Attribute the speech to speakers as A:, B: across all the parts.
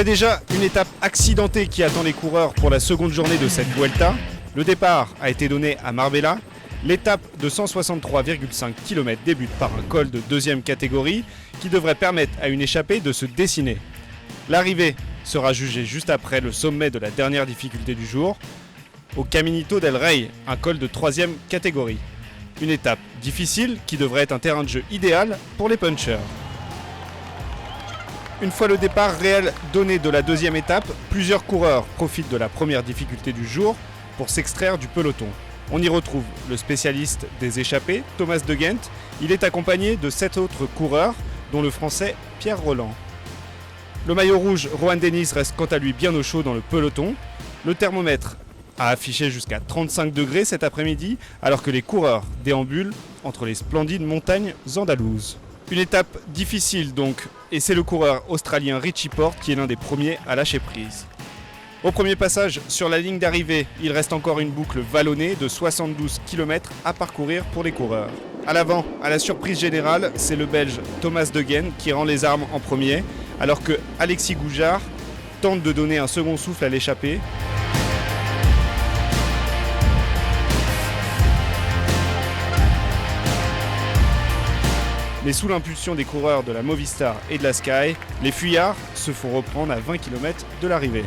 A: C'est déjà une étape accidentée qui attend les coureurs pour la seconde journée de cette Vuelta. Le départ a été donné à Marbella. L'étape de 163,5 km débute par un col de deuxième catégorie qui devrait permettre à une échappée de se dessiner. L'arrivée sera jugée juste après le sommet de la dernière difficulté du jour, au Caminito del Rey, un col de troisième catégorie. Une étape difficile qui devrait être un terrain de jeu idéal pour les punchers. Une fois le départ réel donné de la deuxième étape, plusieurs coureurs profitent de la première difficulté du jour pour s'extraire du peloton. On y retrouve le spécialiste des échappées, Thomas de Gendt. Il est accompagné de 7 autres coureurs, dont le français Pierre Rolland. Le maillot rouge, Rohan Dennis, reste quant à lui bien au chaud dans le peloton. Le thermomètre a affiché jusqu'à 35 degrés cet après-midi, alors que les coureurs déambulent entre les splendides montagnes andalouses. Une étape difficile donc, et c'est le coureur australien Richie Porte qui est l'un des premiers à lâcher prise. Au premier passage sur la ligne d'arrivée, il reste encore une boucle vallonnée de 72 km à parcourir pour les coureurs. À l'avant, à la surprise générale, c'est le Belge Thomas de Gendt qui rend les armes en premier, alors que Alexis Goujard tente de donner un second souffle à l'échappée. Mais sous l'impulsion des coureurs de la Movistar et de la Sky, les fuyards se font reprendre à 20 km de l'arrivée.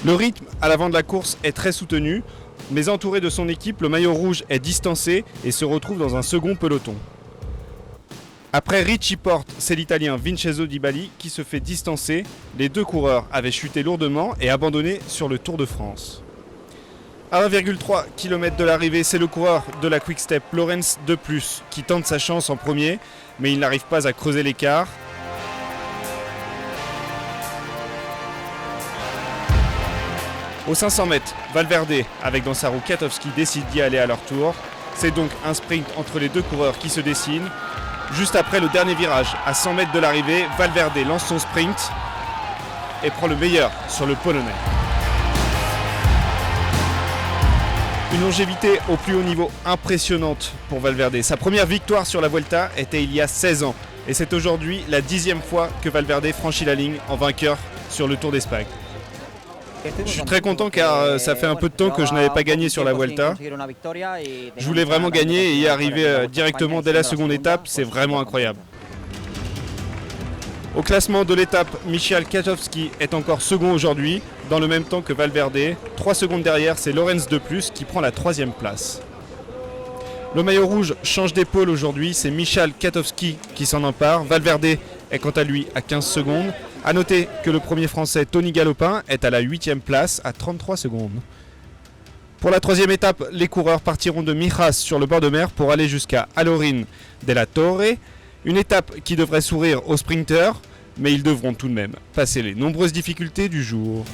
A: Le rythme à l'avant de la course est très soutenu, mais entouré de son équipe, le maillot rouge est distancé et se retrouve dans un second peloton. Après Richie Porte, c'est l'Italien Vincenzo Nibali qui se fait distancer. Les deux coureurs avaient chuté lourdement et abandonné sur le Tour de France. À 1,3 km de l'arrivée, c'est le coureur de la Quick Step, Laurens De Plus, qui tente sa chance en premier, mais il n'arrive pas à creuser l'écart. Aux 500 mètres, Valverde, avec dans sa roue Kwiatkowski, décide d'y aller à leur tour. C'est donc un sprint entre les deux coureurs qui se dessinent. Juste après le dernier virage, à 100 mètres de l'arrivée, Valverde lance son sprint et prend le meilleur sur le Polonais. Une longévité au plus haut niveau impressionnante pour Valverde. Sa première victoire sur la Vuelta était il y a 16 ans. Et c'est aujourd'hui la 10e fois que Valverde franchit la ligne en vainqueur sur le Tour d'Espagne. Je suis très content car ça fait un peu de temps que je n'avais pas gagné sur la Vuelta. Je voulais vraiment gagner et y arriver directement dès la seconde étape, c'est vraiment incroyable. Au classement de l'étape, Michał Kwiatkowski est encore second aujourd'hui, dans le même temps que Valverde. 3 secondes derrière, c'est Laurens De Plus qui prend la 3e place. Le maillot rouge change d'épaule aujourd'hui, c'est Michał Kwiatkowski qui s'en empare. Valverde est quant à lui à 15 secondes. A noter que le premier français Tony Galopin est à la 8e place à 33 secondes. Pour la 3e étape, les coureurs partiront de Mijas sur le bord de mer pour aller jusqu'à Alorin de la Torre. Une étape qui devrait sourire aux sprinteurs, mais ils devront tout de même passer les nombreuses difficultés du jour.